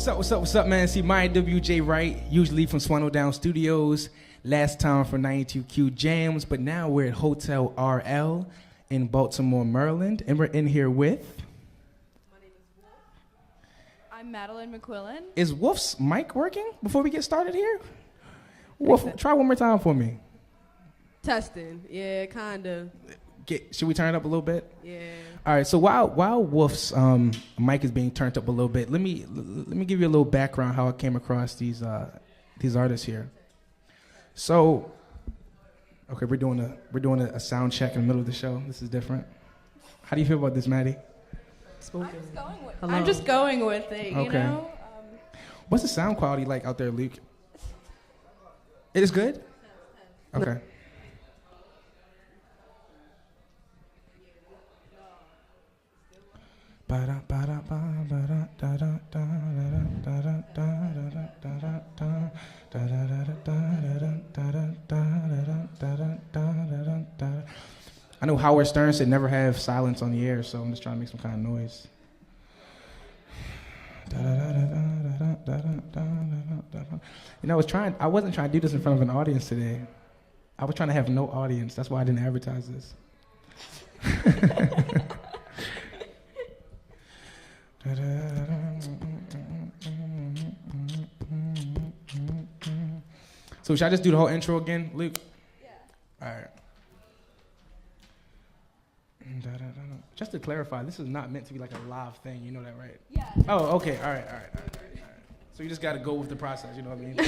What's up, man? It's Imani Wj Wright, usually from Swano Down Studios. Last time for 92Q Jams, but now we're at Hotel RL in Baltimore, Maryland, and we're in here with... My name is Wolf. I'm Madeline McQuillan. Is Wolf's mic working before we get started here? Wolf, try one more time for me. Testing, yeah, kind of. Should we turn it up a little bit? Yeah. All right. So while Wolf's mic is being turned up a little bit, let me give you a little background how I came across these artists here. So, okay, we're doing a sound check in the middle of the show. This is different. How do you feel about this, Maddie? I'm just going with it. Okay. You know. What's the sound quality like out there, Luke? It is good. Okay. I know Howard Stern said never have silence on the air, so I'm just trying to make some kind of noise. You know, I wasn't trying to do this in front of an audience today. I was trying to have no audience. That's why I didn't advertise this. So should I just do the whole intro again, Luke? Yeah. All right. Just to clarify, this is not meant to be like a live thing. You know that, right? Yeah. Oh, okay. All right. So you just got to go with the process. You know what I mean?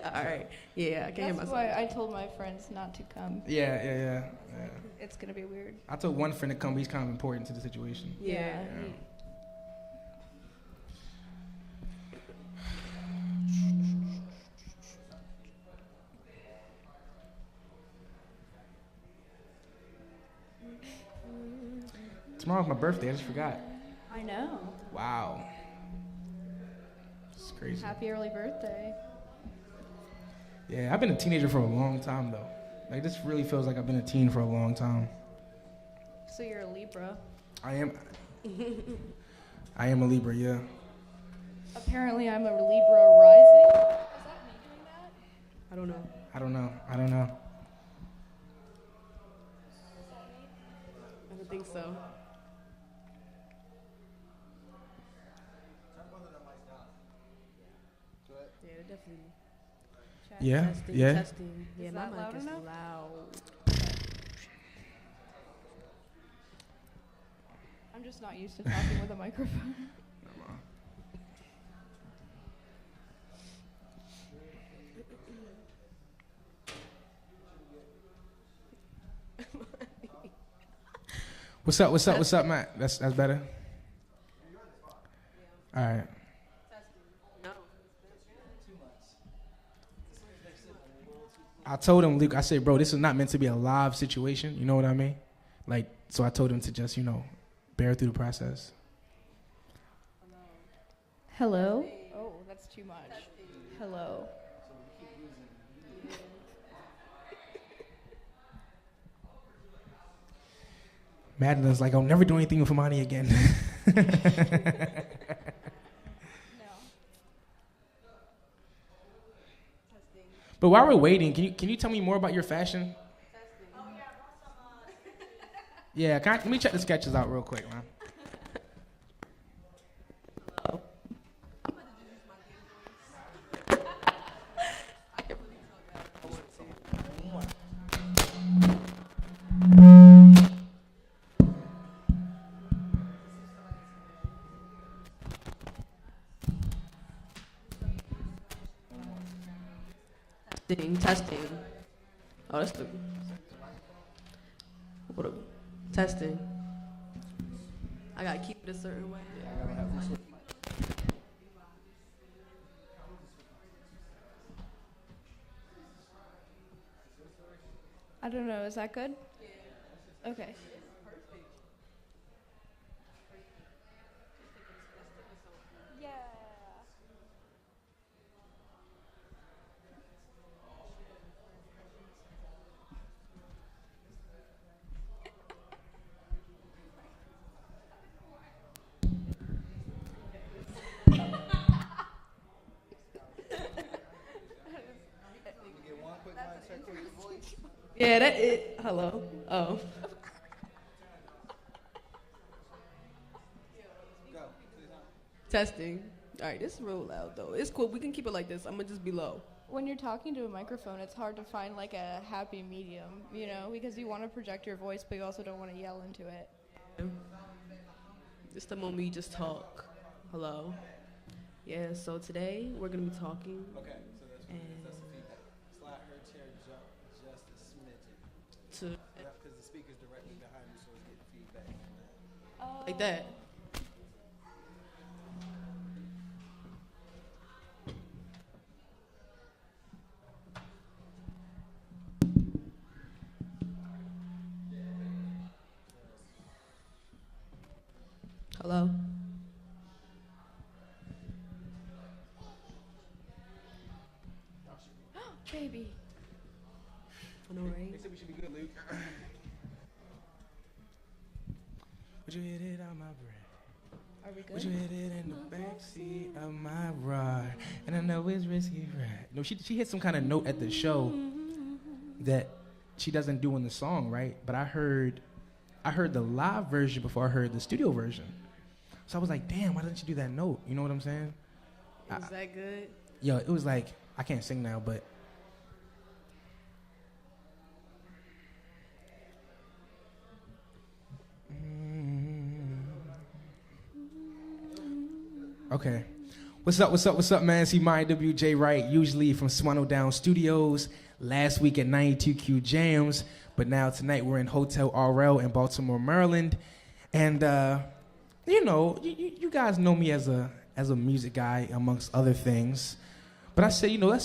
All right. Yeah, I can't hear That's myself. why I told my friends not to come. Yeah. It's gonna be weird. I told one friend to come, but he's kind of important to the situation. Yeah. Tomorrow's my birthday. I just forgot. I know. Wow. It's crazy. Happy early birthday. Yeah, I've been a teenager for a long time, though. Like, this really feels like I've been a teen for a long time. So you're a Libra. I am a Libra, yeah. Apparently, I'm a Libra rising. Is that me doing that? I don't know. I don't know. I don't think so. Yeah, they're definitely. Yeah, Testing, yeah. Testing. Yeah, Is my that mic loud is enough? loud. I'm just not used to talking with a microphone. What's up, Matt? That's better? All right. No. I told him, Luke, I said, bro, this is not meant to be a live situation. You know what I mean? Like, so I told him to just, bear through the process. Hello? Oh, that's too much. Hello. Madeline's like, I'll never do anything with Imani again. No. But while we're waiting, can you tell me more about your fashion? Yeah, let me check the sketches out real quick, man. Testing. Oh, that's the. Testing. I gotta keep it a certain way. I don't know. Is that good? Yeah. Okay. Yeah. Yeah, that it. Hello. Oh. Testing. All right, this is real loud though. It's cool. We can keep it like this. I'm gonna just be low. When you're talking to a microphone, it's hard to find like a happy medium, you know, because you want to project your voice, but you also don't want to yell into it. It's the moment you just talk. Hello. Yeah. So today we're gonna be talking. Okay, so that's the feedback. Slide her chair just a smidgen. To Because the speaker's directly behind you, so it's getting feedback. like that. Hello. Baby. I know, right? They said we should be good, Luke. Would you hit it on my bread? Are we Would you good? hit it in the backseat of my ride? And I know it's risky, right? No, she hit some kind of note at the show that she doesn't do in the song, right? But I heard the live version before I heard the studio version. So I was like, damn, why didn't she do that note? You know what I'm saying? Was that good? Yo, it was like, I can't sing now, but okay. What's up, man? It's Imani Wj Wright, usually from Swano Down Studios. Last week at 92Q Jams, but now tonight we're in Hotel RL in Baltimore, Maryland. And, you know, you guys know me as a music guy, amongst other things. But I said, you know,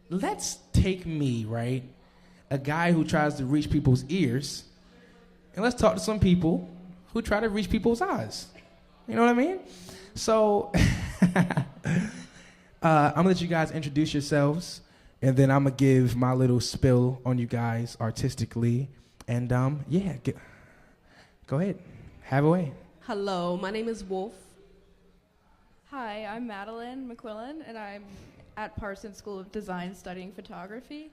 let's take me, right, a guy who tries to reach people's ears, and let's talk to some people who try to reach people's eyes. You know what I mean? So I'm gonna let you guys introduce yourselves, and then I'm gonna give my little spill on you guys artistically. And yeah, go ahead, have a way. Hello, my name is Wolf. Hi, I'm Madeline McQuillan, and I'm at Parsons School of Design studying photography.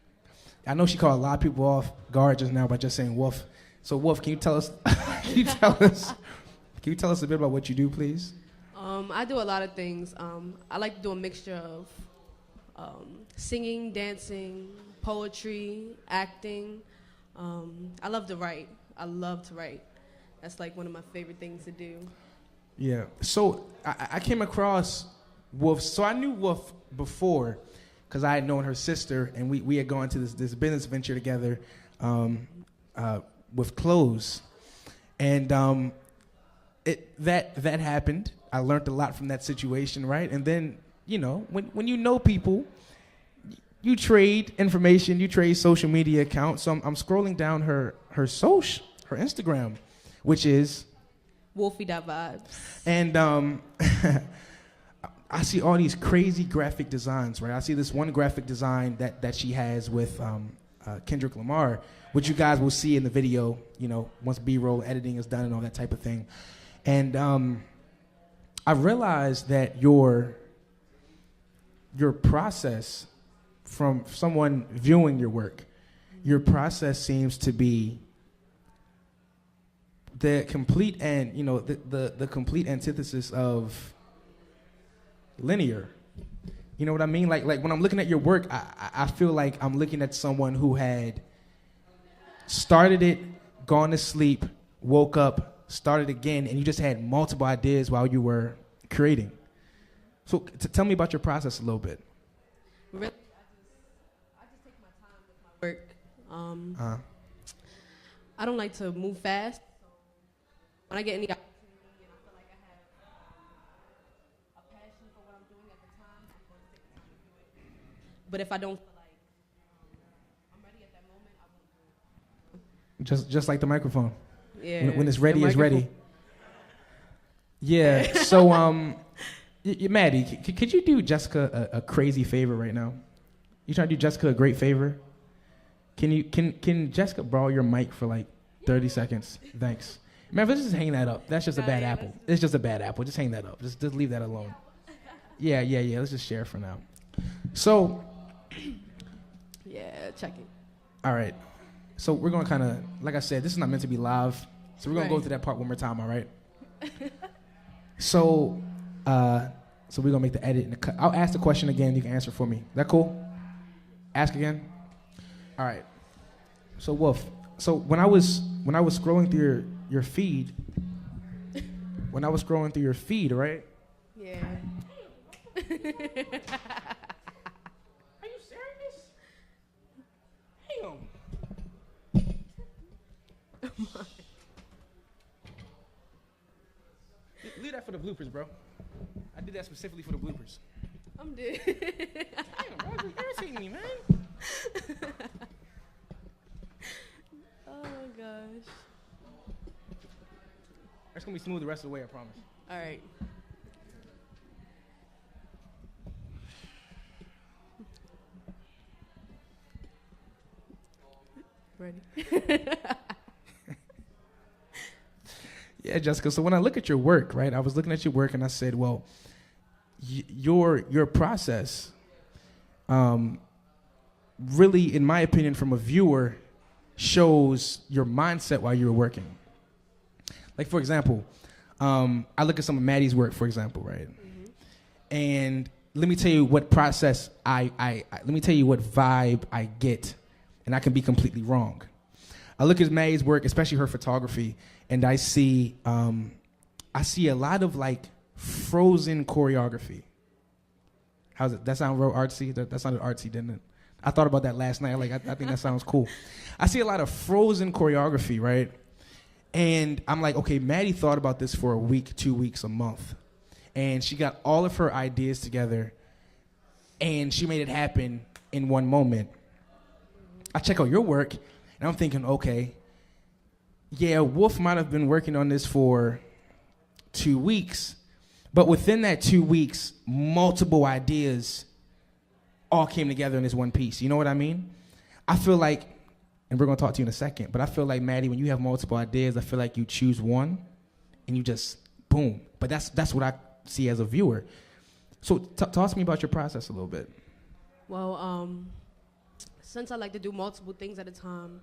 I know she caught a lot of people off guard just now by just saying Wolf. So Wolf, can you tell us? Can you tell us a bit about what you do, please? I do a lot of things. I like to do a mixture of singing, dancing, poetry, acting. I love to write. I love to write. That's like one of my favorite things to do. Yeah. So I came across Wolf. So I knew Wolf before because I had known her sister, and we had gone to this business venture together with clothes. And that happened. I learned a lot from that situation, right? And then, you know, when you know people, you trade information, you trade social media accounts. So I'm scrolling down her Instagram, which is Wolfie.vibes. And I see all these crazy graphic designs, right? I see this one graphic design that she has with Kendrick Lamar, which you guys will see in the video, you know, once B-roll editing is done and all that type of thing. And I realized that your process, from someone viewing your work, your process seems to be the complete and, you know, the complete antithesis of linear. You know what I mean? Like when I'm looking at your work, I feel like I'm looking at someone who had started it, gone to sleep, woke up, started again, and you just had multiple ideas while you were creating. So tell me about your process a little bit. Really, I just take my time with my work. I don't like to move fast. When I get any opportunity and I feel like I have a passion for what I'm doing at the time, I'm going to take the time to do it. But if I don't feel like I'm ready at that moment, I won't do it. Just like the microphone. Yeah. When it's ready, the it's ready. Yeah. So, Maddie, could you do Jessica a crazy favor right now? You trying to do Jessica a great favor? Can Jessica borrow your mic for like 30 seconds? Thanks. Man, let's just hang that up. That's just a bad apple. It's just a bad apple. Just hang that up. Just leave that alone. Yeah. Let's just share for now. So. Yeah, check it. All right. So we're going to kind of, like I said, this is not meant to be live. So we're going to go through that part one more time, all right? So we're going to make the edit and the cut. I'll ask the question again. You can answer for me. Is that cool? Ask again? All right. So, Wolf, so when I was scrolling through your feed, right? Yeah. Are you serious? Damn. Leave that for the bloopers, bro. I did that specifically for the bloopers. I'm dead. Damn, bro, you're irritating me, man. Oh my gosh. That's gonna be smooth the rest of the way, I promise. All right. Ready? Yeah, Jessica. So when I look at your work, right, I was looking at your work and I said, well, your process, really, in my opinion, from a viewer, shows your mindset while you were working. Like, for example, I look at some of Maddie's work, for example, right? Mm-hmm. And let me tell you what process let me tell you what vibe I get, and I can be completely wrong. I look at Maddie's work, especially her photography, and I see a lot of like frozen choreography. How's it? That sound real artsy? That sounded artsy, didn't it? I thought about that last night. Like, I think that sounds cool. I see a lot of frozen choreography, right? And I'm like, okay, Maddie thought about this for a week, 2 weeks, a month. And she got all of her ideas together, and she made it happen in one moment. I check out your work, and I'm thinking, okay, yeah, Wolf might have been working on this for 2 weeks, but within that 2 weeks, multiple ideas all came together in this one piece. You know what I mean? I feel like, and we're going to talk to you in a second, but I feel like, Maddie, when you have multiple ideas, I feel like you choose one and you just, boom. But that's what I see as a viewer. So talk to me about your process a little bit. Well, since I like to do multiple things at a time,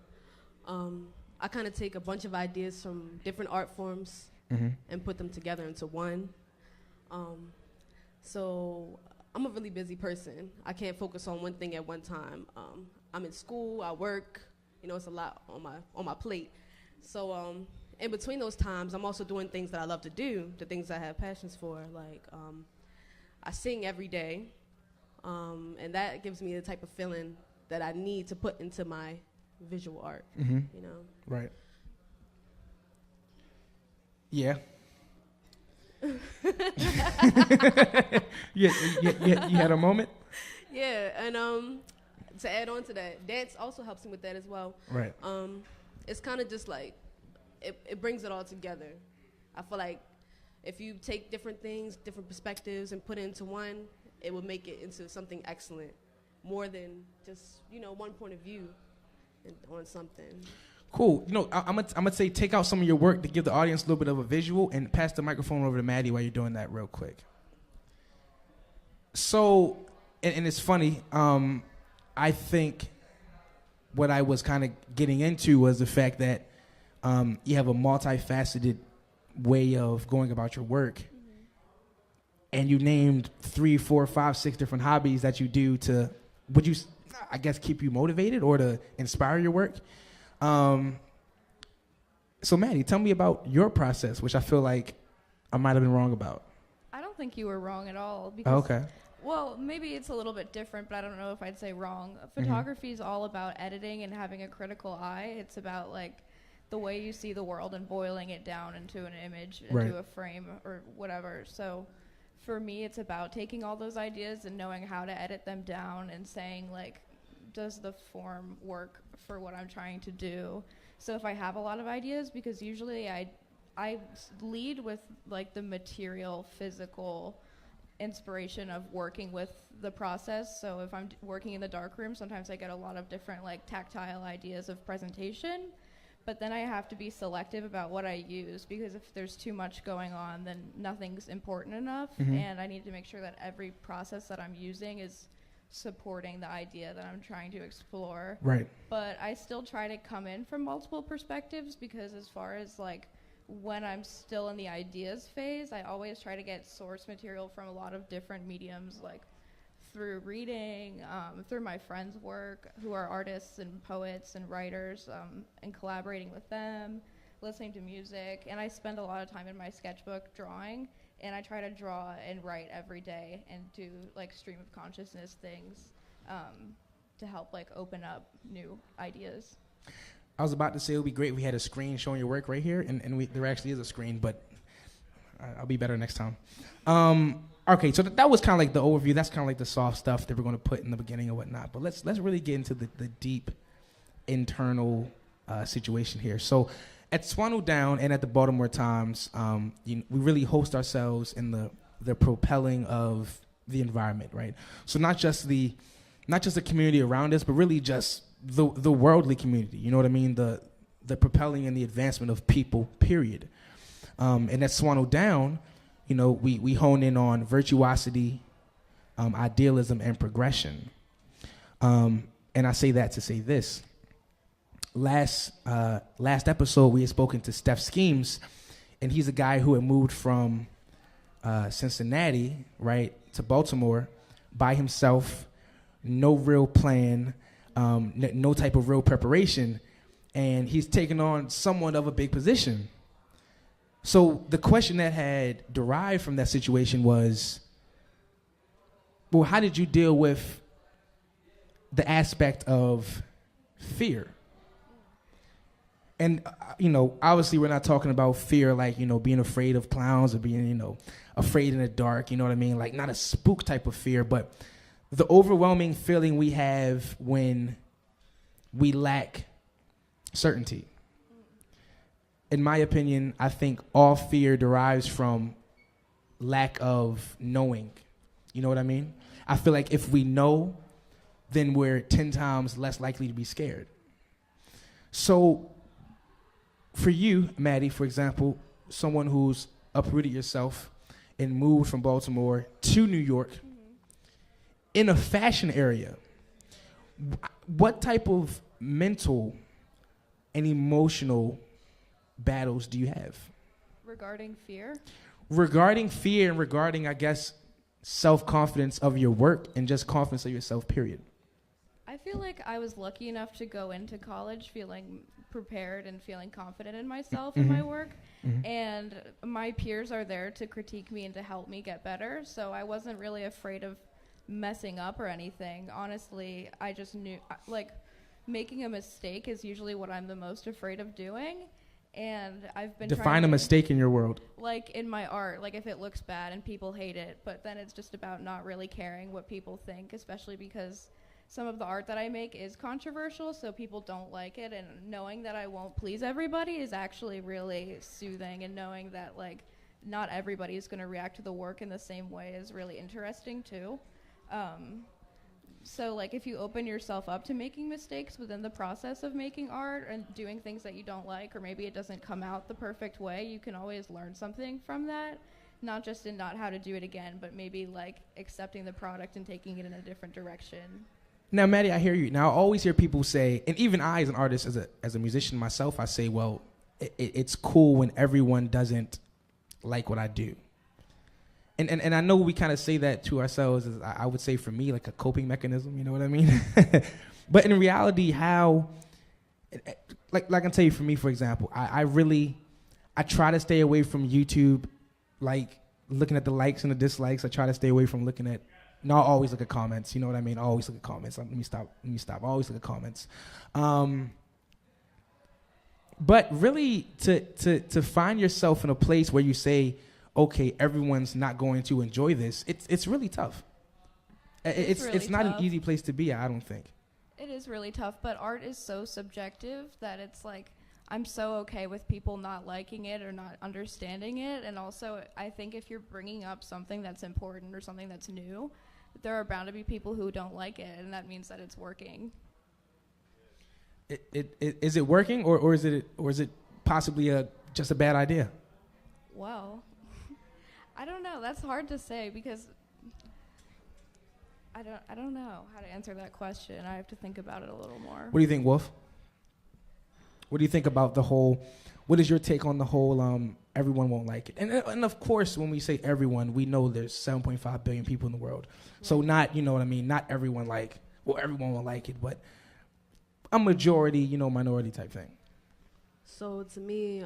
I kind of take a bunch of ideas from different art forms and put them together into one. So I'm a really busy person. I can't focus on one thing at one time. I'm in school, I work, it's a lot on my plate. So in between those times, I'm also doing things that I love to do, the things I have passions for. Like I sing every day, and that gives me the type of feeling that I need to put into my visual art. Right. Yeah. You had a moment? Yeah, and to add on to that, dance also helps me with that as well. Right. It's kind of just like, it brings it all together. I feel like if you take different things, different perspectives, and put it into one, it will make it into something excellent, more than just, one point of view on something. Cool. I'm gonna say take out some of your work to give the audience a little bit of a visual, and pass the microphone over to Maddie while you're doing that real quick. So, and it's funny, I think what I was kind of getting into was the fact that you have a multifaceted way of going about your work, and you named 3, 4, 5, 6 different hobbies that you do to, would you, I guess, keep you motivated or to inspire your work. So Maddie, tell me about your process, which I feel like I might have been wrong about. I don't think you were wrong at all. Because, okay. Well, maybe it's a little bit different, but I don't know if I'd say wrong. Photography is all about editing and having a critical eye. It's about like the way you see the world and boiling it down into an image, into a frame or whatever. So for me, it's about taking all those ideas and knowing how to edit them down and saying like, does the form work for what I'm trying to do? So if I have a lot of ideas, because usually I lead with like the material, physical inspiration of working with the process. So if I'm working in the darkroom, sometimes I get a lot of different like tactile ideas of presentation, but then I have to be selective about what I use, because if there's too much going on, then nothing's important enough, and I need to make sure that every process that I'm using is supporting the idea that I'm trying to explore. Right. But I still try to come in from multiple perspectives, because as far as like when I'm still in the ideas phase, I always try to get source material from a lot of different mediums, like through reading, through my friends' work, who are artists and poets and writers, and collaborating with them, listening to music. And I spend a lot of time in my sketchbook drawing, and I try to draw and write every day and do like stream of consciousness things to help like open up new ideas. I was about to say it would be great if we had a screen showing your work right here, and there actually is a screen, but I'll be better next time. Okay, so that was kind of like the overview. That's kind of like the soft stuff that we're going to put in the beginning and whatnot. But let's really get into the deep internal situation here. So at Swannel Down and at the Baltimore Times, we really host ourselves in the propelling of the environment, right? So not just the community around us, but really just the worldly community. You know what I mean? The propelling and the advancement of people, period. And at Swannel Down, we hone in on virtuosity, idealism, and progression. And I say that to say this. Last episode, we had spoken to Steph Schemes, and he's a guy who had moved from Cincinnati, right, to Baltimore by himself, no real plan, no type of real preparation, and he's taken on somewhat of a big position. So the question that had derived from that situation was, well, how did you deal with the aspect of fear? And, obviously we're not talking about fear like, being afraid of clowns or being, afraid in the dark, you know what I mean? Like not a spook type of fear, but the overwhelming feeling we have when we lack certainty. In my opinion, I think all fear derives from lack of knowing. You know what I mean? I feel like if we know, then we're 10 times less likely to be scared. So for you, Maddie, for example, someone who's uprooted yourself and moved from Baltimore to New York, in a fashion area, what type of mental and emotional battles do you have? Regarding fear? Regarding fear and regarding, I guess, self-confidence of your work and just confidence of yourself, period. I feel like I was lucky enough to go into college feeling prepared and feeling confident in myself and my work. And my peers are there to critique me and to help me get better. So I wasn't really afraid of messing up or anything. Honestly, I just knew, like, making a mistake is usually what I'm the most afraid of doing. And I've been Define a mistake in your world. Like in my art, like if it looks bad and people hate it, but then it's just about not really caring what people think, especially because some of the art that I make is controversial, so people don't like it, and knowing that I won't please everybody is actually really soothing, and knowing that like not everybody is going to react to the work in the same way is really interesting too. So like if you open yourself up to making mistakes within the process of making art and doing things that you don't like, or maybe it doesn't come out the perfect way, you can always learn something from that, not just in not how to do it again, but maybe like accepting the product and taking it in a different direction. Now, Maddie, I hear you. Now, I always hear people say, and even I as an artist, as a musician myself, I say, well, it's cool when everyone doesn't like what I do. And I know we kind of say that to ourselves, as I would say for me, like a coping mechanism, you know what I mean? But in reality, like I can tell you for me, for example, I try to stay away from YouTube, like looking at the likes and the dislikes. I try to stay away from looking at, no, I always look at comments, you know what I mean? I always look at comments. Let me stop. I always look at comments. But really to find yourself in a place where you say, okay, everyone's not going to enjoy this, it's really tough. It's not an easy place to be at, I don't think. It is really tough, but art is so subjective that it's like, I'm so okay with people not liking it or not understanding it. And also, I think if you're bringing up something that's important or something that's new, there are bound to be people who don't like it, and that means that it's working. Is it working, or is it possibly just a bad idea? Well, I don't know. That's hard to say because I don't know how to answer that question. I have to think about it a little more. What do you think, Wolf? What do you think about the whole? What is your take on the whole? Everyone won't like it, and of course, when we say everyone, we know there's 7.5 billion people in the world. Right. So not, you know what I mean. Not everyone everyone will like it, but a majority, minority type thing. So to me,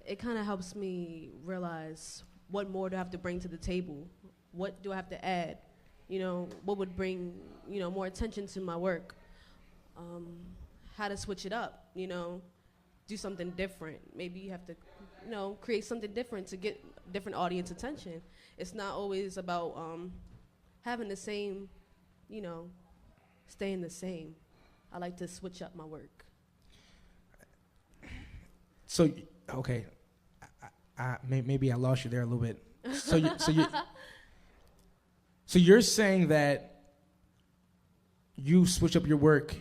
it kind of helps me realize what more do I have to bring to the table. What do I have to add? What would bring, more attention to my work? How to switch it up, do something different. Maybe you have to, create something different to get different audience attention. It's not always about having the same, staying the same. I like to switch up my work. So, okay, maybe I lost you there a little bit. So you're saying that you switch up your work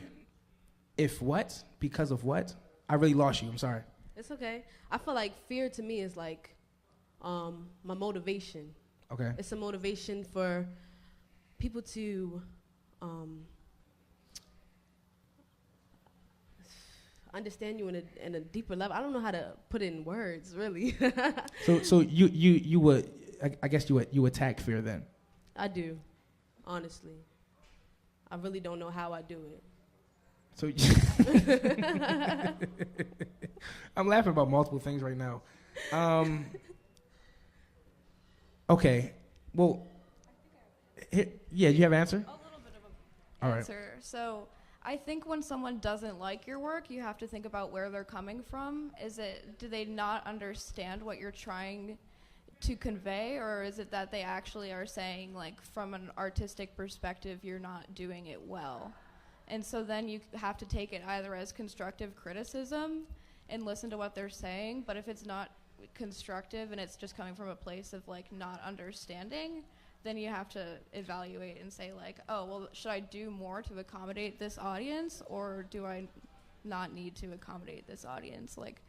if what? Because of what? I really lost you. I'm sorry. It's okay. I feel like fear to me is like my motivation. Okay. It's a motivation for people to understand you in a deeper level. I don't know how to put it in words, really. So you would, I guess you attack fear then. I do, honestly. I really don't know how I do it. So I'm laughing about multiple things right now. Okay. Well, yeah, you have an answer? A little bit of an answer. Right. So I think when someone doesn't like your work, you have to think about where they're coming from. Do they not understand what you're trying to convey, or is it that they actually are saying, like, from an artistic perspective, you're not doing it well? And so then you have to take it either as constructive criticism and listen to what they're saying, but if it's not constructive and it's just coming from a place of, like, not understanding, then you have to evaluate and say, like, oh, well, should I do more to accommodate this audience, or do I not need to accommodate this audience? Like,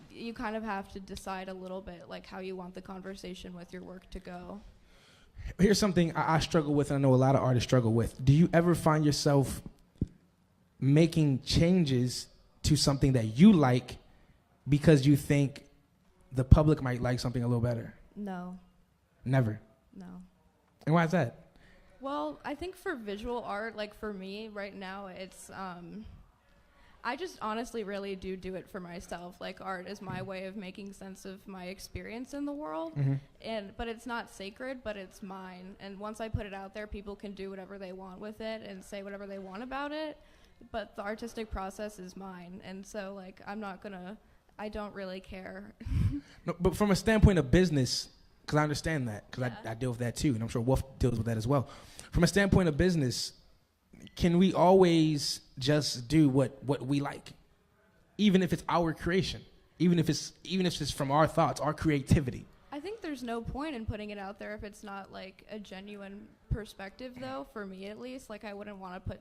you kind of have to decide a little bit, like, how you want the conversation with your work to go. Here's something I struggle with, and I know a lot of artists struggle with. Do you ever find yourself making changes to something that you like because you think the public might like something a little better? No. Never? No. And why is that? Well, I think for visual art, like for me right now, it's I just honestly really do it for myself. Like, art is my way of making sense of my experience in the world. Mm-hmm. But it's not sacred, but it's mine. And once I put it out there, people can do whatever they want with it and say whatever they want about it. But the artistic process is mine. And so, like, I don't really care. No, but from a standpoint of business, because I understand that, because I deal with that too, and I'm sure Wolf deals with that as well. From a standpoint of business, can we always just do what we like, even if it's our creation, even if it's from our thoughts, our creativity? I think there's no point in putting it out there if it's not, like, a genuine perspective, though. For me, at least, like, I wouldn't want to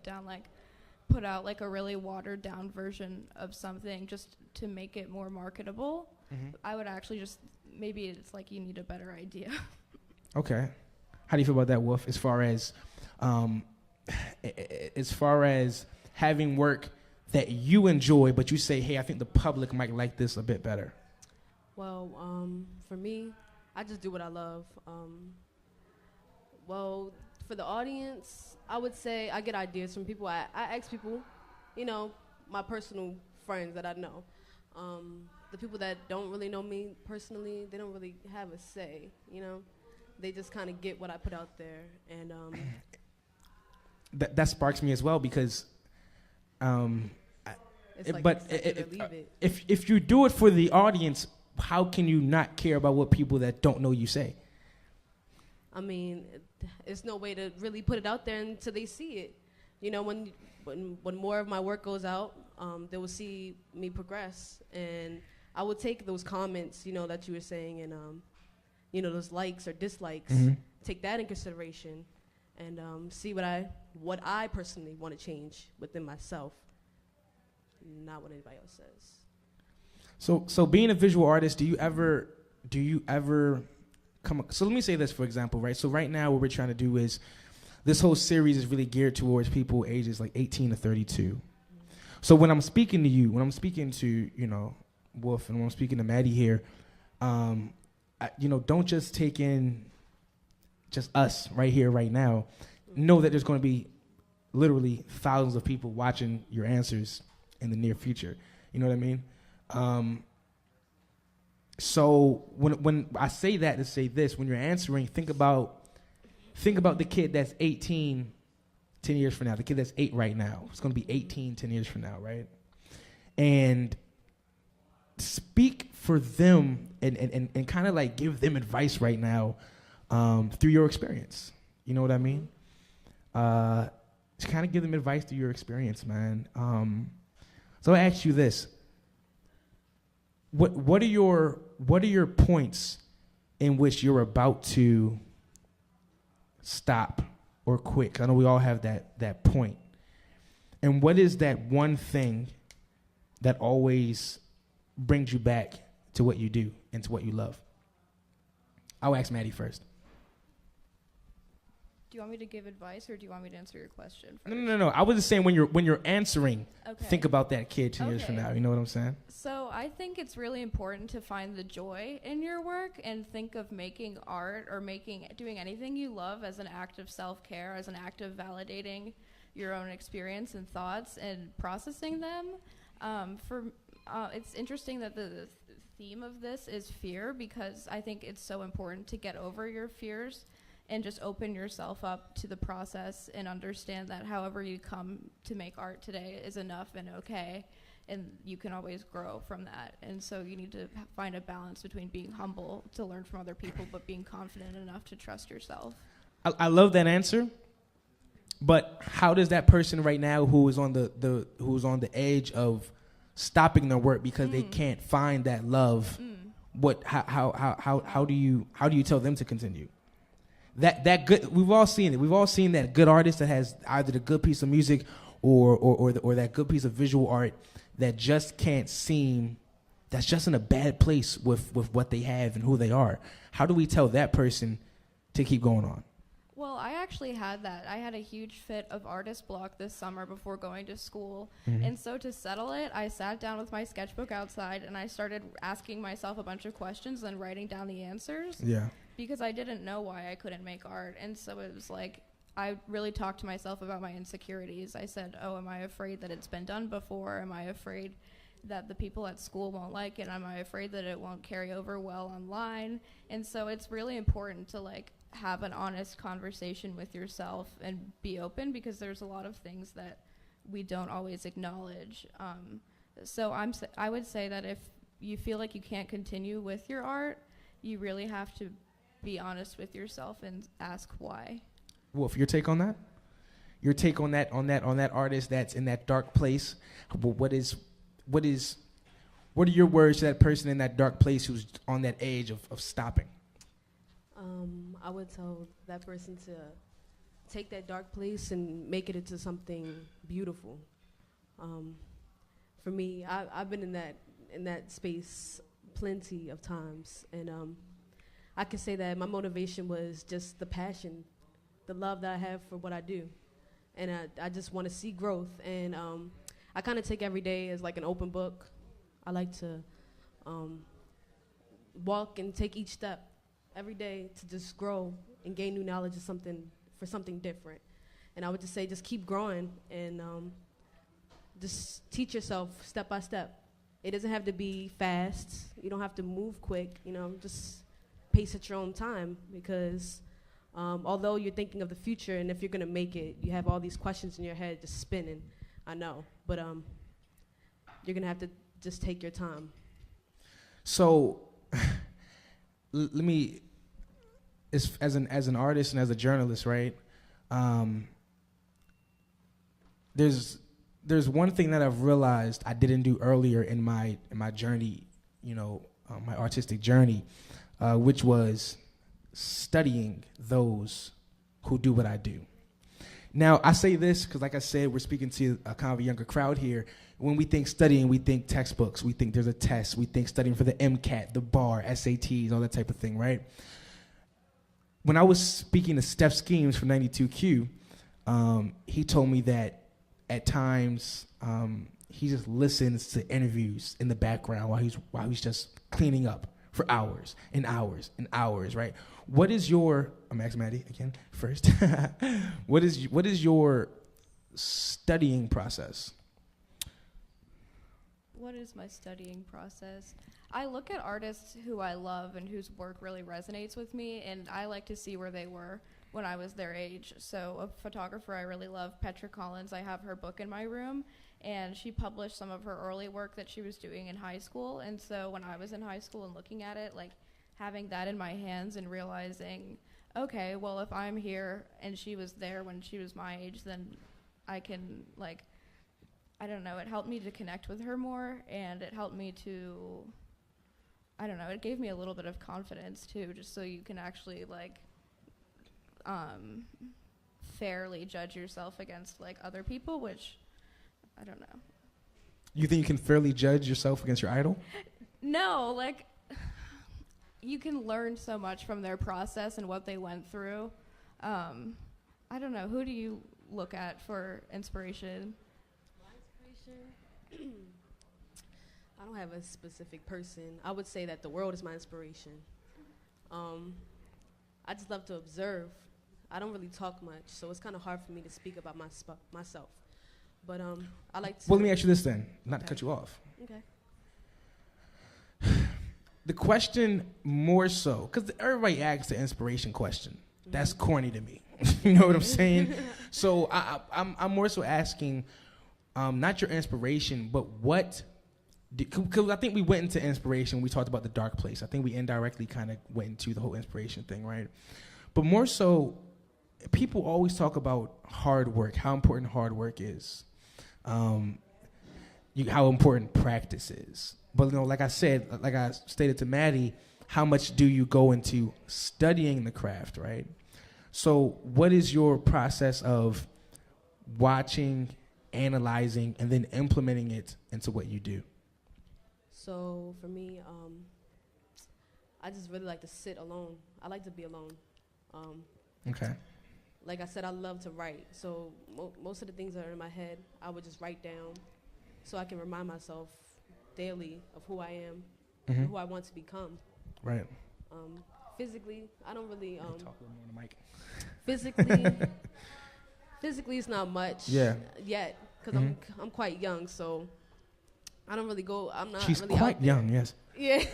put out like a really watered down version of something just to make it more marketable. Mm-hmm. I would actually just, maybe it's like you need a better idea. Okay. How do you feel about that, Wolf, as far as having work that you enjoy, but you say, hey, I think the public might like this a bit better? Well, for me, I just do what I love. Well, for the audience, I would say I get ideas from people. I ask people, my personal friends that I know. The people that don't really know me personally, they don't really have a say, They just kind of get what I put out there. And that sparks me as well, because if you do it for the audience, how can you not care about what people that don't know you say? I mean, it's no way to really put it out there until they see it. When more of my work goes out, they will see me progress, and I will take those comments, that you were saying, and those likes or dislikes, mm-hmm. take that in consideration, and see what I personally want to change within myself, not what anybody else says. So being a visual artist, do you ever So let me say this, for example, right? So right now what we're trying to do is, this whole series is really geared towards people ages like 18 to 32. So when I'm speaking to you, when I'm speaking to, you know, Wolf, and when I'm speaking to Maddie here, don't just take in just us right here, right now. Know that there's going to be literally thousands of people watching your answers in the near future. You know what I mean? So when I say that to say this, when you're answering, think about the kid that's 18 10 years from now, the kid that's 8 right now. It's going to be 18 10 years from now, right? And speak for them and kind of like give them advice right now through your experience. You know what I mean? Just kind of give them advice through your experience, man. So I ask you this. What are your points in which you're about to stop or quit? I know we all have that point. And what is that one thing that always brings you back to what you do and to what you love? I'll ask Maddie first. Do you want me to give advice, or do you want me to answer your question first? No. I was just saying when you're answering, okay. Think about that kid 10 years from now. You know what I'm saying? So I think it's really important to find the joy in your work and think of making art or doing anything you love as an act of self-care, as an act of validating your own experience and thoughts and processing them. It's interesting that the theme of this is fear, because I think it's so important to get over your fears and just open yourself up to the process and understand that however you come to make art today is enough and okay, and you can always grow from that. And so you need to find a balance between being humble to learn from other people but being confident enough to trust yourself. I love that answer, but how does that person right now who is on the edge of stopping their work because they can't find that love, how do you tell them to continue? That good, we've all seen it. We've all seen that good artist that has either the good piece of music or that good piece of visual art that just can't seem, that's just in a bad place with what they have and who they are. How do we tell that person to keep going on? Well, I actually had that. I had a huge fit of artist block this summer before going to school. And so to settle it, I sat down with my sketchbook outside and I started asking myself a bunch of questions and writing down the answers. Yeah. Because I didn't know why I couldn't make art. And so it was like, I really talked to myself about my insecurities. I said, am I afraid that it's been done before? Am I afraid that the people at school won't like it? Am I afraid that it won't carry over well online? And so it's really important to have an honest conversation with yourself and be open, because there's a lot of things that we don't always acknowledge. So I would say that if you feel like you can't continue with your art, you really have to be honest with yourself and ask why. Wolf, your take on that? Your take on that artist that's in that dark place? What are your words to that person in that dark place who's on that edge of stopping? I would tell that person to take that dark place and make it into something beautiful. For me, I've been in that space plenty of times, and I can say that my motivation was just the passion, the love that I have for what I do, and I just want to see growth. And I kind of take every day as like an open book. I like to walk and take each step every day to just grow and gain new knowledge of something different. And I would just say, just keep growing and just teach yourself step by step. It doesn't have to be fast. You don't have to move quick. Just pace at your own time, because although you're thinking of the future and if you're gonna make it, you have all these questions in your head just spinning. I know, but you're gonna have to just take your time. So. Let me, as an artist and as a journalist, right? There's one thing that I've realized I didn't do earlier in my journey, my artistic journey, which was studying those who do what I do. Now, I say this because, like I said, we're speaking to a kind of a younger crowd here. When we think studying, we think textbooks. We think there's a test. We think studying for the MCAT, the bar, SATs, all that type of thing, right? when I was speaking to Steph Schemes for 92Q, he told me that at times he just listens to interviews in the background while he's just cleaning up for hours and hours and hours, right? What is your, I'm asking Maddie again first. What is your studying process? What is my studying process? I look at artists who I love and whose work really resonates with me, and I like to see where they were when I was their age. So a photographer I really love, Petra Collins, I have her book in my room, and she published some of her early work that she was doing in high school. And so when I was in high school and looking at it, like having that in my hands and realizing, okay, well, if I'm here and she was there when she was my age, then I can, like, I don't know, it helped me to connect with her more, and it helped me to, I don't know, it gave me a little bit of confidence too, just so you can actually, like, fairly judge yourself against, like, other people, which, I don't know. You think you can fairly judge yourself against your idol? No, like, you can learn so much from their process and what they went through. I don't know, who do you look at for inspiration? I don't have a specific person. I would say that the world is my inspiration. I just love to observe. I don't really talk much, so it's kind of hard for me to speak about myself. But I like to... Well, let me ask you this then, not to cut you off. Okay. The question more so, because everybody asks the inspiration question. Mm-hmm. That's corny to me. You know what I'm saying? So I'm more so asking, not your inspiration, but what... Because I think we went into inspiration. We talked about the dark place. I think we indirectly kind of went into the whole inspiration thing, right? But more so, people always talk about hard work, how important hard work is, how important practice is. But you know, like I said, like I stated to Maddie, how much do you go into studying the craft, right? So what is your process of watching, analyzing, and then implementing it into what you do? So for me, I just really like to sit alone. I like to be alone. Okay. Like I said, I love to write. So most of the things that are in my head, I would just write down so I can remind myself daily of who I am, and who I want to become. Right. Physically, I don't really... talk a little more on the mic. Physically, it's not much yet, because I'm quite young, so... I don't really go. I'm not. She's really quite out young, yes. Yeah.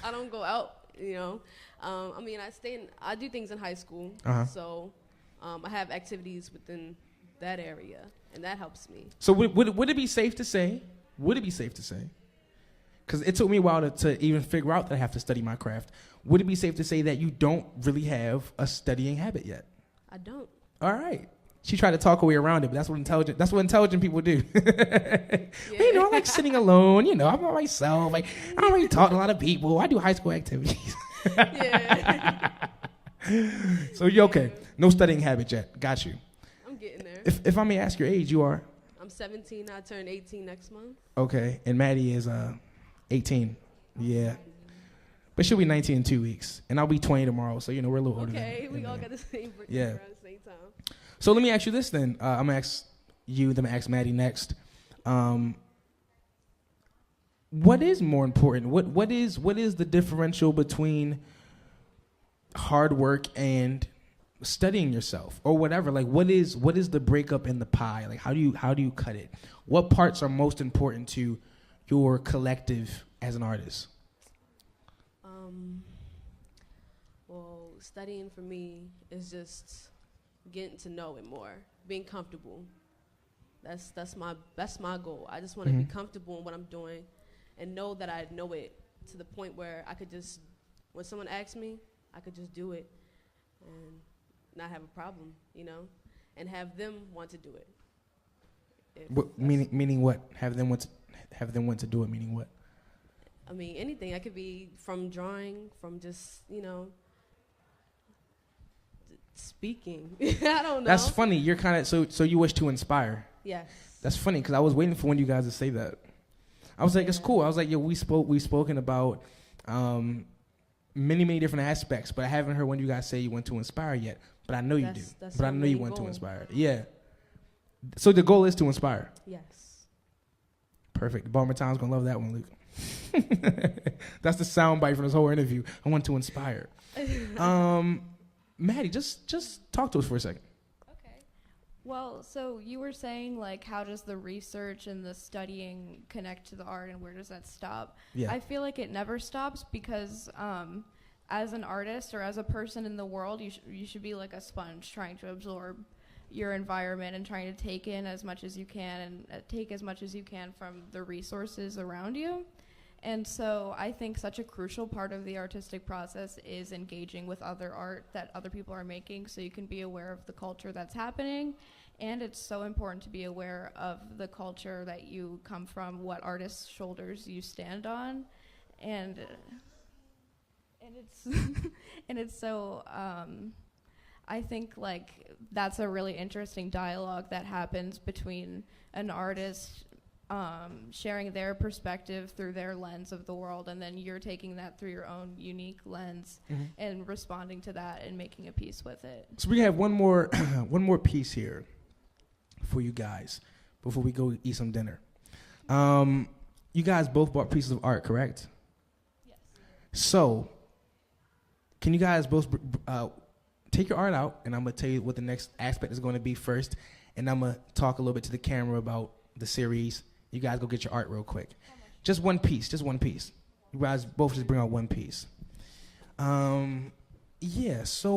I don't go out. You know. I mean, I do things in high school. So, I have activities within that area, and that helps me. So would it be safe to say? Would it be safe to say? Because it took me a while to even figure out that I have to study my craft. Would it be safe to say that you don't really have a studying habit yet? I don't. All right. She tried to talk her way around it, but that's what intelligent people do. You know, I like sitting alone. You know, I'm by myself. Like, I don't really talk to a lot of people. I do high school activities. Yeah. So you're okay. No studying habit yet. Got you. I'm getting there. If I may ask your age, you are? I'm 17. I turn 18 next month. Okay. And Maddie is 18. Yeah. But she'll be 19 in 2 weeks. And I'll be 20 tomorrow. So, you know, we're a little older. Okay. We all got the same birthday around the same time. So let me ask you this then. I'm going to ask you, then I'm going to ask Maddie next. What is more important? What is the differential between hard work and studying yourself or whatever? Like what is the breakup in the pie? Like how do you cut it? What parts are most important to your collective as an artist? Well, studying for me is just getting to know it more, being comfortable. That's my goal. I just want to be comfortable in what I'm doing and know that I know it to the point where I could just, when someone asks me, I could just do it and not have a problem, you know, and have them want to do it. Meaning what? Have them want to do it, meaning what? I mean, anything. I could be from drawing, from just, you know, speaking. I don't know. That's funny. You're kind of so you wish to inspire. Yes. That's funny because I was waiting for one of you guys to say that. I was like, it's cool. I was like, yeah, we've spoken about many, many different aspects, but I haven't heard one of you guys say you want to inspire yet. But I know you do. But I know you want to inspire. Yeah. So the goal is to inspire. Yes. Perfect. Baltimore Times gonna love that one, Luke. That's the soundbite from this whole interview. I want to inspire. Maddie, just talk to us for a second. Okay. Well, so you were saying, like, how does the research and the studying connect to the art, and where does that stop? Yeah. I feel like it never stops because as an artist or as a person in the world, you should be like a sponge trying to absorb your environment and trying to take in as much as you can and take as much as you can from the resources around you. And so I think such a crucial part of the artistic process is engaging with other art that other people are making so you can be aware of the culture that's happening. And it's so important to be aware of the culture that you come from, what artists' shoulders you stand on. And it's and it's so I think like that's a really interesting dialogue that happens between an artist sharing their perspective through their lens of the world, and then you're taking that through your own unique lens and responding to that and making a piece with it. So we have one more one more piece here for you guys before we go eat some dinner. You guys both bought pieces of art, correct? Yes. So can you guys both take your art out, and I'm going to tell you what the next aspect is going to be first, and I'm going to talk a little bit to the camera about the series. You guys go get your art real quick. Just one piece. You guys both just bring out one piece. Yeah, so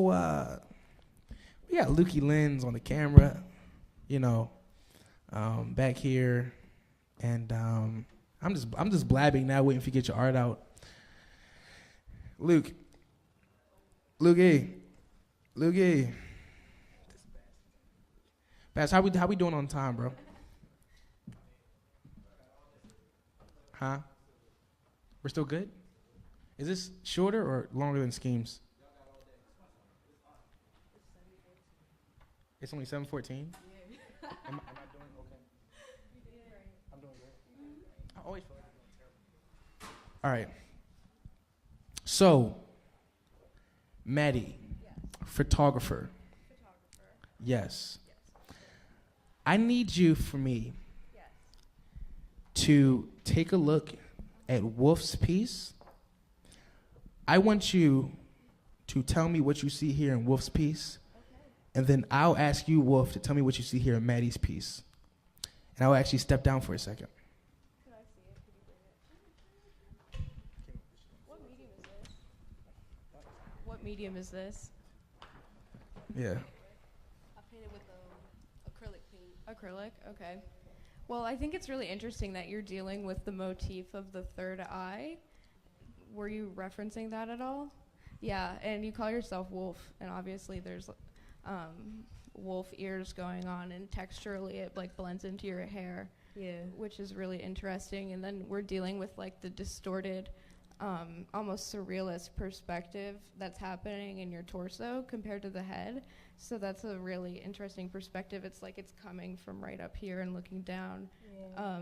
we got Lukey Lens on the camera, you know, back here, and I'm just blabbing now, waiting for you to get your art out. Lukey. Bass, how we doing on time, bro? Huh? We're still good? Is this shorter or longer than Schemes? It's only 7:14? Am I doing okay? I'm doing good. I always feel like I'm doing terrible. All right. So, Maddie, photographer. Yes. I need you for me to take a look at Wolf's piece. I want you to tell me what you see here in Wolf's piece, and then I'll ask you, Wolf, to tell me what you see here in Maddie's piece. And I'll actually step down for a second. Could I see it? Could you bring it? What medium is this? What medium is this? Yeah. I painted with acrylic paint. Acrylic, okay. Well, I think it's really interesting that you're dealing with the motif of the third eye. Were you referencing that at all? Yeah, and you call yourself Wolf, and obviously there's wolf ears going on, and texturally it like blends into your hair. Yeah. Which is really interesting. And then we're dealing with like the distorted, almost surrealist perspective that's happening in your torso compared to the head. So that's a really interesting perspective. It's like it's coming from right up here and looking down. Yeah.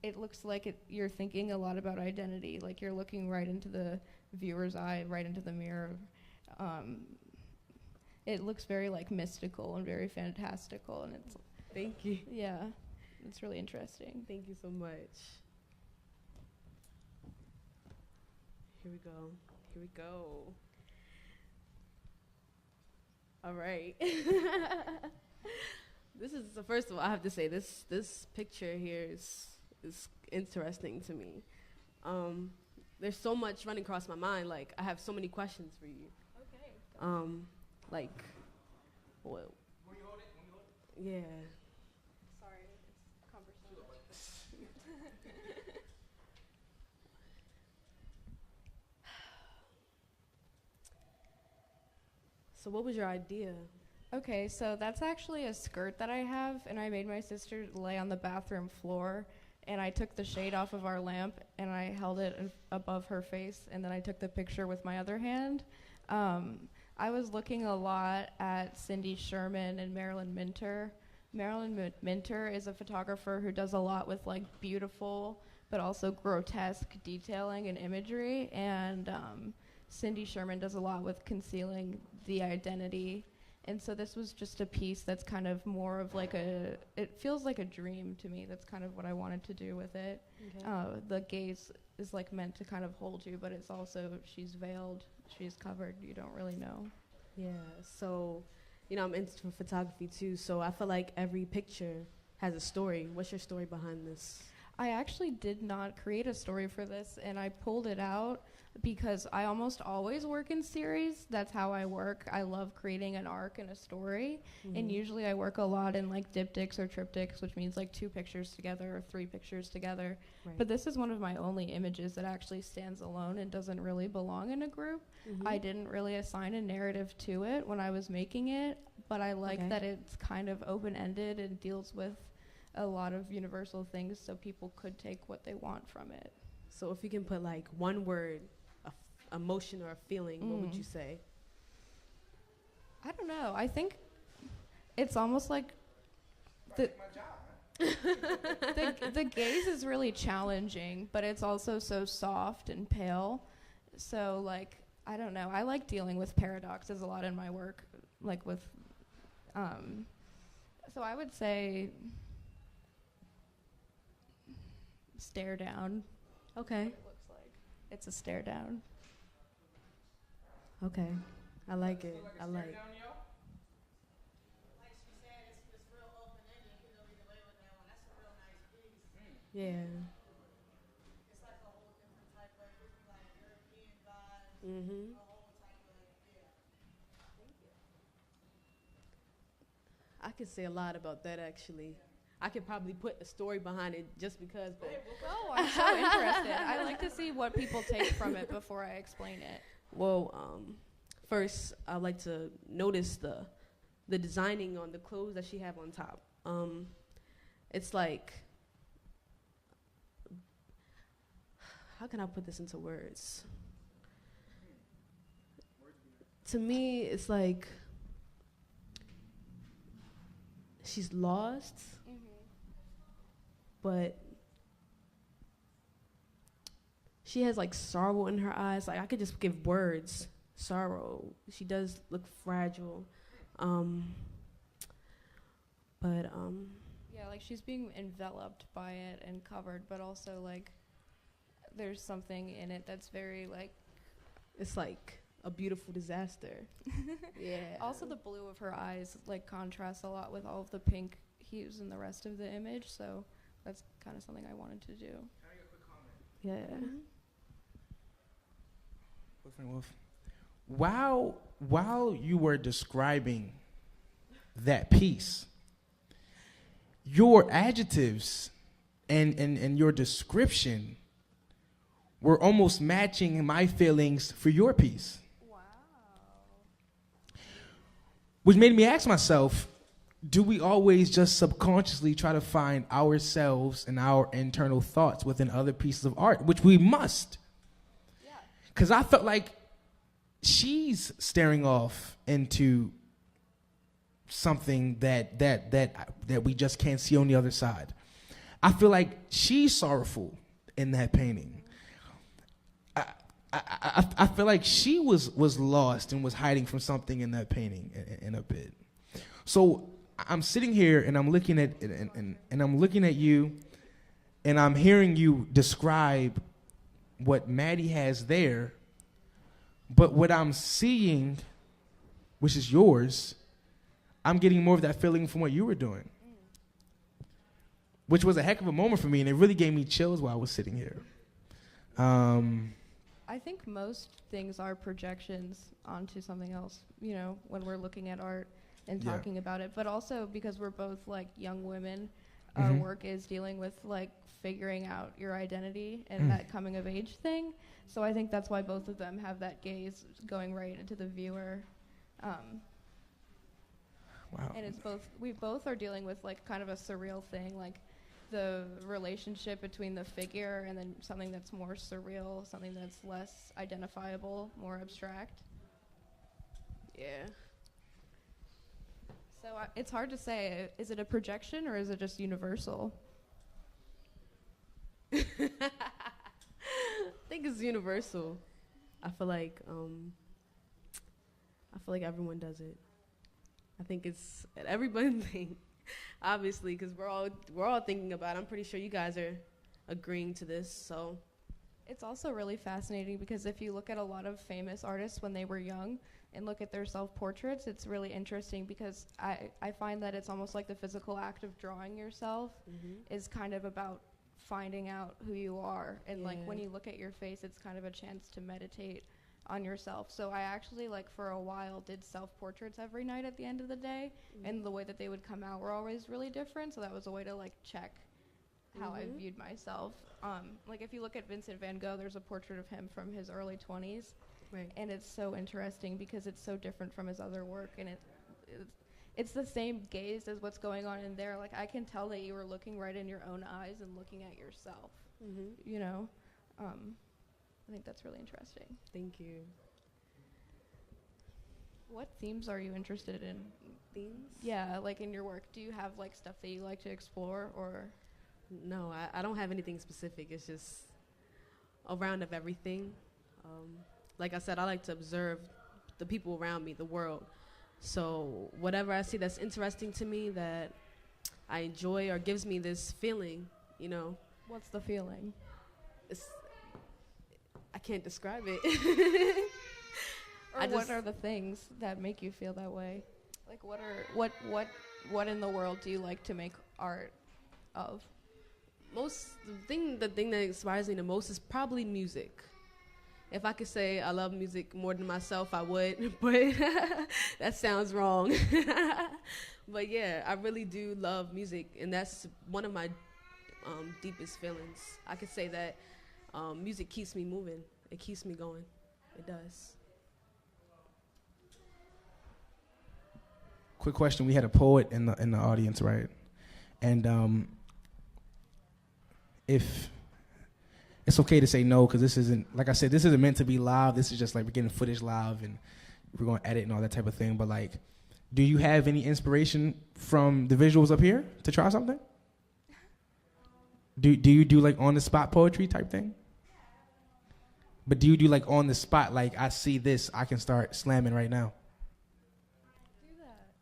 It looks like you're thinking a lot about identity, like you're looking right into the viewer's eye, right into the mirror. It looks very like mystical and very fantastical, and it's Thank you. Yeah, it's really interesting. Thank you so much. Here we go. All right. This is the first of all, I have to say this picture here is interesting to me. There's so much running across my mind. Like, I have so many questions for you. Okay. Like, well, yeah. Sorry, it's cumbersome. So what was your idea? Okay, so that's actually a skirt that I have, and I made my sister lay on the bathroom floor, and I took the shade off of our lamp, and I held it above her face, and then I took the picture with my other hand. I was looking a lot at Cindy Sherman and Marilyn Minter. Marilyn Minter is a photographer who does a lot with like beautiful but also grotesque detailing and imagery, and Cindy Sherman does a lot with concealing the identity. And so this was just a piece that's kind of more of like it feels like a dream to me. That's kind of what I wanted to do with it. Okay. The gaze is like meant to kind of hold you, but it's also, she's veiled, she's covered, you don't really know. Yeah, so, you know, I'm into photography too, so I feel like every picture has a story. What's your story behind this? I actually did not create a story for this, and I pulled it out because I almost always work in series. That's how I work. I love creating an arc and a story, and usually I work a lot in like diptychs or triptychs, which means like 2 pictures together or 3 pictures together. Right. But this is one of my only images that actually stands alone and doesn't really belong in a group. I didn't really assign a narrative to it when I was making it, but I like that it's kind of open-ended and deals with a lot of universal things, so people could take what they want from it. So if you can put like one word, emotion or a feeling, what would you say? I don't know. I think it's almost like the gaze is really challenging, but it's also so soft and pale. So like, I don't know. I like dealing with paradoxes a lot in my work, like with, so I would say stare down. Okay. It looks like it's a stare down. Okay, I like it. I like. Like she said, it's real open-ended. You know, either way with that one. That's a real nice piece. Yeah. It's like a whole different type of, like European vibe. A whole type of, yeah. Thank you. I could say a lot about that actually. I could probably put a story behind it just because. But Oh, I'm so interested. I like to see what people take from it before I explain it. Well, first I'd like to notice the designing on the clothes that she have on top. It's like, how can I put this into words? To me, it's like she's lost, but she has like sorrow in her eyes. Like I could just give words. Sorrow. She does look fragile. Yeah, like she's being enveloped by it and covered, but also like there's something in it that's very like, it's like a beautiful disaster. Yeah. Also the blue of her eyes like contrasts a lot with all of the pink hues in the rest of the image, so that's kind of something I wanted to do. Can I get a quick comment? Yeah. Wolf. While you were describing that piece, your adjectives and your description were almost matching my feelings for your piece. Wow. Which made me ask myself, do we always just subconsciously try to find ourselves and our internal thoughts within other pieces of art, which we must? Yeah. Because I felt like she's staring off into something that we just can't see on the other side. I feel like she's sorrowful in that painting. I feel like she was lost and was hiding from something in that painting in a bit. So I'm sitting here and I'm looking at and I'm looking at you, and I'm hearing you describe what Maddie has there, but what I'm seeing, which is yours, I'm getting more of that feeling from what you were doing, which was a heck of a moment for me, and it really gave me chills while I was sitting here. I think most things are projections onto something else, you know, when we're looking at art and talking about it. But also because we're both like young women, our work is dealing with like figuring out your identity and that coming of age thing. So I think that's why both of them have that gaze going right into the viewer. Wow. And it's we both are dealing with like kind of a surreal thing, like the relationship between the figure and then something that's more surreal, something that's less identifiable, more abstract. Yeah. So it's hard to say, is it a projection or is it just universal? I think it's universal. I feel like everyone does it. I think it's an everybody thing, obviously, because we're all thinking about it. I'm pretty sure you guys are agreeing to this. So it's also really fascinating because if you look at a lot of famous artists when they were young and look at their self-portraits, it's really interesting because I find that it's almost like the physical act of drawing yourself is kind of about finding out who you are. And like when you look at your face, it's kind of a chance to meditate on yourself. So I actually like for a while did self-portraits every night at the end of the day, and the way that they would come out were always really different. So that was a way to like check how I viewed myself. Like if you look at Vincent van Gogh, there's a portrait of him from his early 20s. Right. And it's so interesting because it's so different from his other work, and it's the same gaze as what's going on in there. Like I can tell that you were looking right in your own eyes and looking at yourself. You know, I think that's really interesting. Thank you. What themes are you interested in? Themes? Yeah, like in your work, do you have like stuff that you like to explore, or? No, I don't have anything specific. It's just a round of everything. Like I said, I like to observe the people around me, the world. So whatever I see that's interesting to me, that I enjoy or gives me this feeling, you know. What's the feeling? I can't describe it. Or what are the things that make you feel that way? Like what in the world do you like to make art of? The thing that inspires me the most is probably music. If I could say I love music more than myself, I would, but that sounds wrong. But yeah, I really do love music, and that's one of my deepest feelings. I could say that music keeps me moving. It keeps me going. It does. Quick question: we had a poet in the audience, right? And if it's okay to say no, because this isn't, like I said, this isn't meant to be live. This is just like we're getting footage live, and we're going to edit and all that type of thing. But like, do you have any inspiration from the visuals up here to try something? Do you do like on the spot poetry type thing? But do you do like on the spot, like I see this, I can start slamming right now?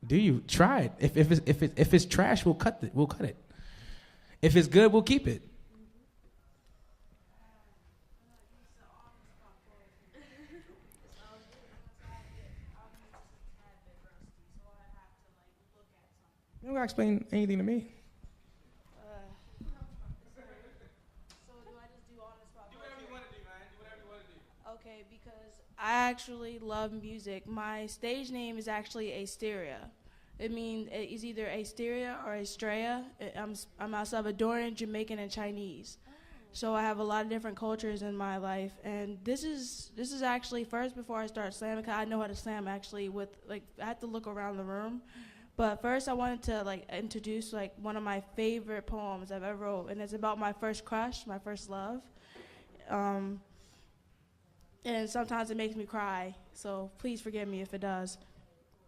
Do you try it? If it's trash, we'll cut it. We'll cut it. If it's good, we'll keep it. You don't gotta explain anything to me. So do I just do on the spot? Do whatever you want to do, man. Do whatever you want to do. Okay, because I actually love music. My stage name is actually Asteria. It means it's either Asteria or Estrella. I'm Salvadorian, Jamaican, and Chinese. So I have a lot of different cultures in my life, and this is actually first before I start slamming. 'Cause I know how to slam actually. With like I had to look around the room. But first I wanted to like introduce like one of my favorite poems I've ever wrote, and it's about my first crush, my first love. And sometimes it makes me cry, so please forgive me if it does.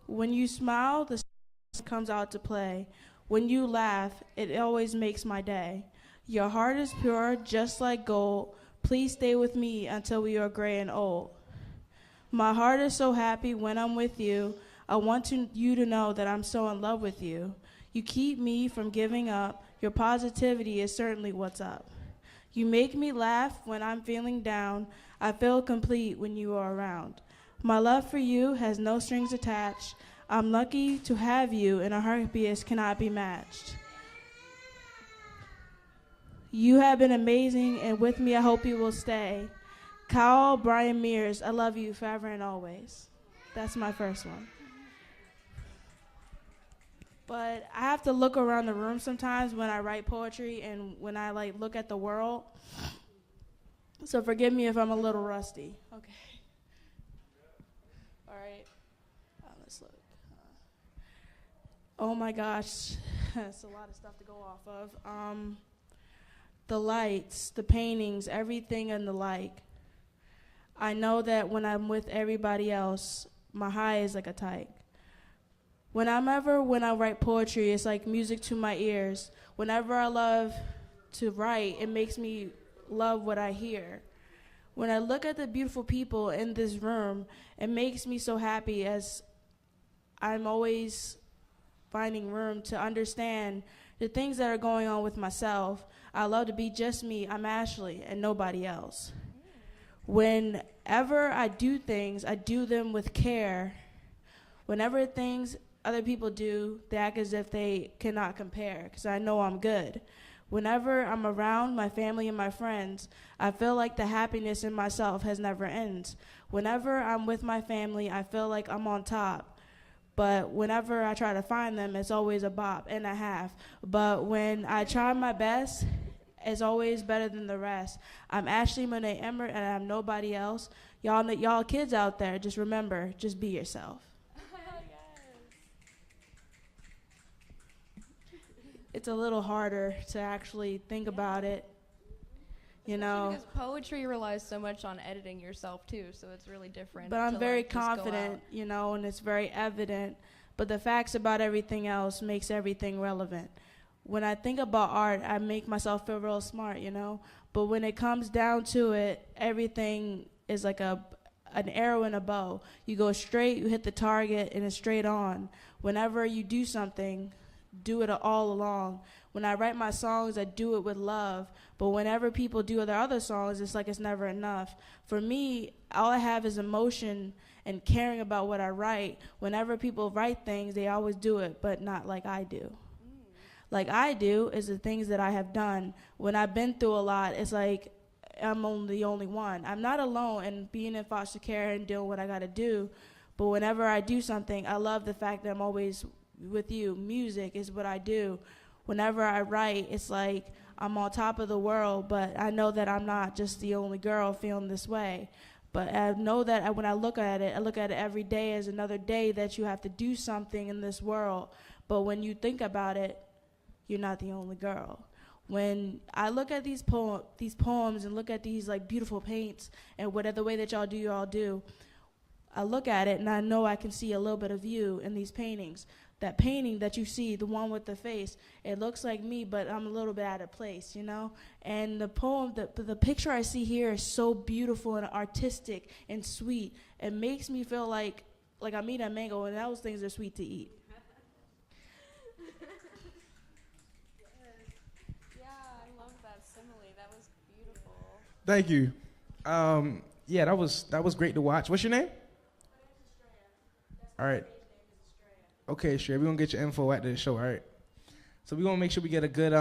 When you smile, the sun comes out to play. When you laugh, it always makes my day. Your heart is pure, just like gold. Please stay with me until we are gray and old. My heart is so happy when I'm with you. I want you to know that I'm so in love with you. You keep me from giving up. Your positivity is certainly what's up. You make me laugh when I'm feeling down. I feel complete when you are around. My love for you has no strings attached. I'm lucky to have you, and a heartbeat cannot be matched. You have been amazing, and with me I hope you will stay. Kyle Brian Mears, I love you forever and always. That's my first one. But I have to look around the room sometimes when I write poetry and when I like look at the world. So forgive me if I'm a little rusty. Okay. All right. Let's look. Oh my gosh, that's a lot of stuff to go off of. The lights, the paintings, everything and the like. I know that when I'm with everybody else, my high is like a tyke. When I write poetry, it's like music to my ears. Whenever I love to write, it makes me love what I hear. When I look at the beautiful people in this room, it makes me so happy, as I'm always finding room to understand the things that are going on with myself. I love to be just me. I'm Ashley and nobody else. Whenever I do things, I do them with care. Whenever things other people do, they act as if they cannot compare, because I know I'm good. Whenever I'm around my family and my friends, I feel like the happiness in myself has never ends. Whenever I'm with my family, I feel like I'm on top. But whenever I try to find them, it's always a bop and a half. But when I try my best, it's always better than the rest. I'm Ashley Monet Emmert, and I'm nobody else. Y'all kids out there, just remember, just be yourself. It's a little harder to actually think about it, you know. Because poetry relies so much on editing yourself too, so it's really different. But I'm very confident, you know, and it's very evident. But the facts about everything else makes everything relevant. When I think about art, I make myself feel real smart, you know. But when it comes down to it, everything is like an arrow in a bow. You go straight, you hit the target, and it's straight on. Whenever you do something, do it all along. When I write my songs, I do it with love. But whenever people do their other songs, it's like it's never enough. For me, all I have is emotion and caring about what I write. Whenever people write things, they always do it, but not like I do. Like I do is the things that I have done. When I've been through a lot, it's like I'm only the only one. I'm not alone in being in foster care and doing what I got to do. But whenever I do something, I love the fact that I'm always with you. Music is what I do. Whenever I write, it's like I'm on top of the world, but I know that I'm not just the only girl feeling this way. But I know that when I look at it every day as another day that you have to do something in this world. But when you think about it, you're not the only girl. When I look at these poems and look at these like beautiful paints and whatever the way that y'all do, I look at it and I know I can see a little bit of you in these paintings. That painting that you see, the one with the face, it looks like me, but I'm a little bit out of place, you know? And the poem, the picture I see here is so beautiful and artistic and sweet. It makes me feel like I'm eating a mango, and those things are sweet to eat. Yeah, I love that simile. That was beautiful. Thank you. Yeah, that was great to watch. What's your name? All right. Okay, sure. We're gonna get your info after the show, all right? So we're gonna make sure we get a good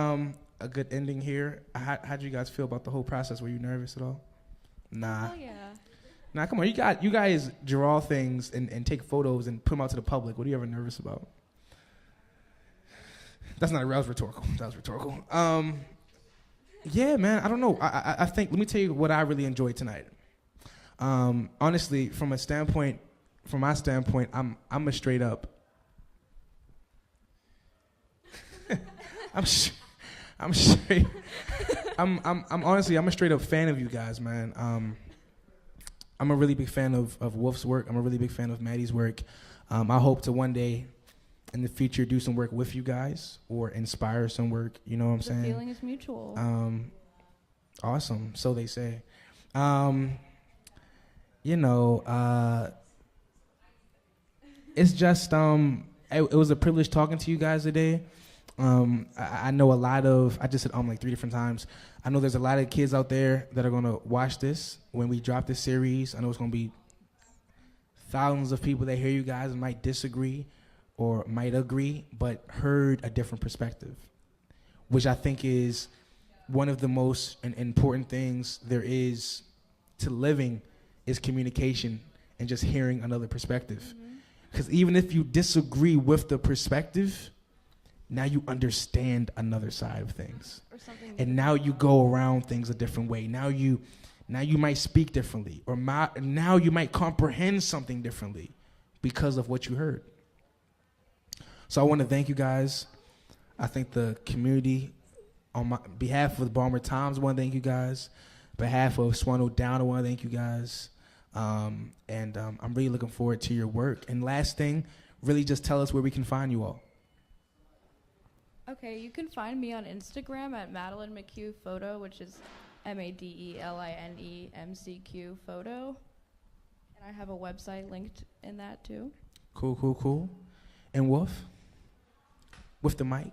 ending here. How'd you guys feel about the whole process? Were you nervous at all? Nah. Oh yeah. Nah, come on. You guys draw things and take photos and put them out to the public. What are you ever nervous about? That was rhetorical. Yeah, man. I don't know. I think. Let me tell you what I really enjoyed tonight. Honestly, from my standpoint, I'm a straight up. I'm straight. I'm honestly, I'm a straight up fan of you guys, man. I'm a really big fan of Wolf's work. I'm a really big fan of Maddie's work. I hope to one day in the future do some work with you guys or inspire some work. You know what I'm saying? The feeling is mutual. Awesome. So they say. You know, it's just it was a privilege talking to you guys today. I know I just said like 3 different times. I know there's a lot of kids out there that are going to watch this when we drop this series. I know it's going to be thousands of people that hear you guys and might disagree or might agree, but heard a different perspective, which I think is one of the most important things there is to living is communication and just hearing another perspective. Because even if you disagree with the perspective, now you understand another side of things. And now you go around things a different way. Now you might speak differently, or now you might comprehend something differently because of what you heard. So I want to thank you guys. I think the community, on behalf of the Baltimore Times, I want to thank you guys. On behalf of Swano Down, I want to thank you guys. I'm really looking forward to your work. And last thing, really just tell us where we can find you all. Okay, you can find me on Instagram at Madeline McHugh Photo, which is MaDelinemcQ photo. And I have a website linked in that too. Cool. And Wolf? With the mic,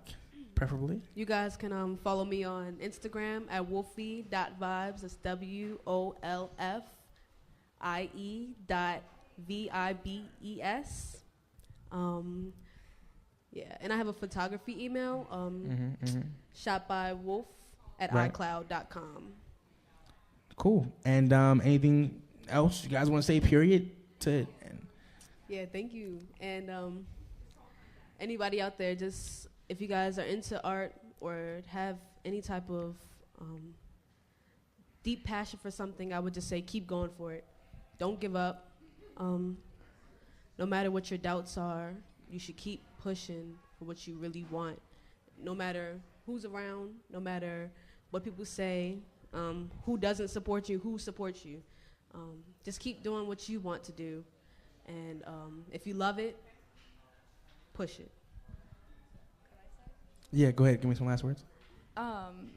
preferably. You guys can follow me on Instagram at wolfie.vibes. That's WOLFIE.VIBES. Yeah, and I have a photography email, shotbywolf@icloud.com. Cool. And anything else you guys want to say, period? Yeah, thank you. And anybody out there, just if you guys are into art or have any type of deep passion for something, I would just say keep going for it. Don't give up. No matter what your doubts are, you should keep pushing for what you really want. No matter who's around, no matter what people say, who doesn't support you, who supports you. Just keep doing what you want to do. And if you love it, push it. Yeah, go ahead. Give me some last words.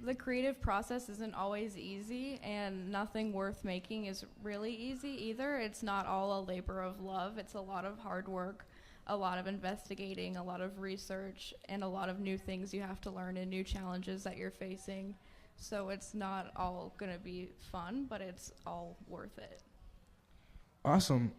The creative process isn't always easy, and nothing worth making is really easy either. It's not all a labor of love. It's a lot of hard work, a lot of investigating, a lot of research, and a lot of new things you have to learn and new challenges that you're facing. So it's not all going to be fun, but it's all worth it. Awesome.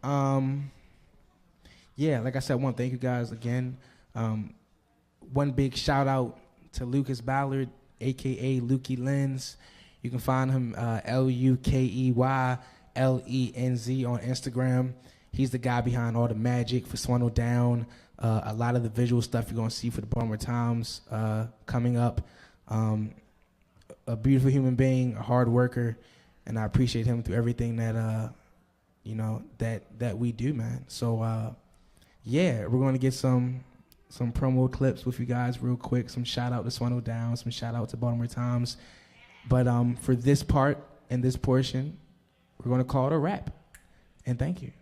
Yeah, like I said, I want to thank you guys again. One big shout out to Lucas Ballard, a.k.a. Lukey Lenz. You can find him LUKEYLENZ on Instagram. He's the guy behind all the magic for Swindle Down, a lot of the visual stuff you're going to see for the Baltimore Times coming up. A beautiful human being, a hard worker, and I appreciate him through everything that that we do, man. So yeah, we're going to get some promo clips with you guys real quick. Some shout out to Swindle Down, some shout out to Baltimore Times. But for this part and this portion, we're going to call it a wrap. And thank you.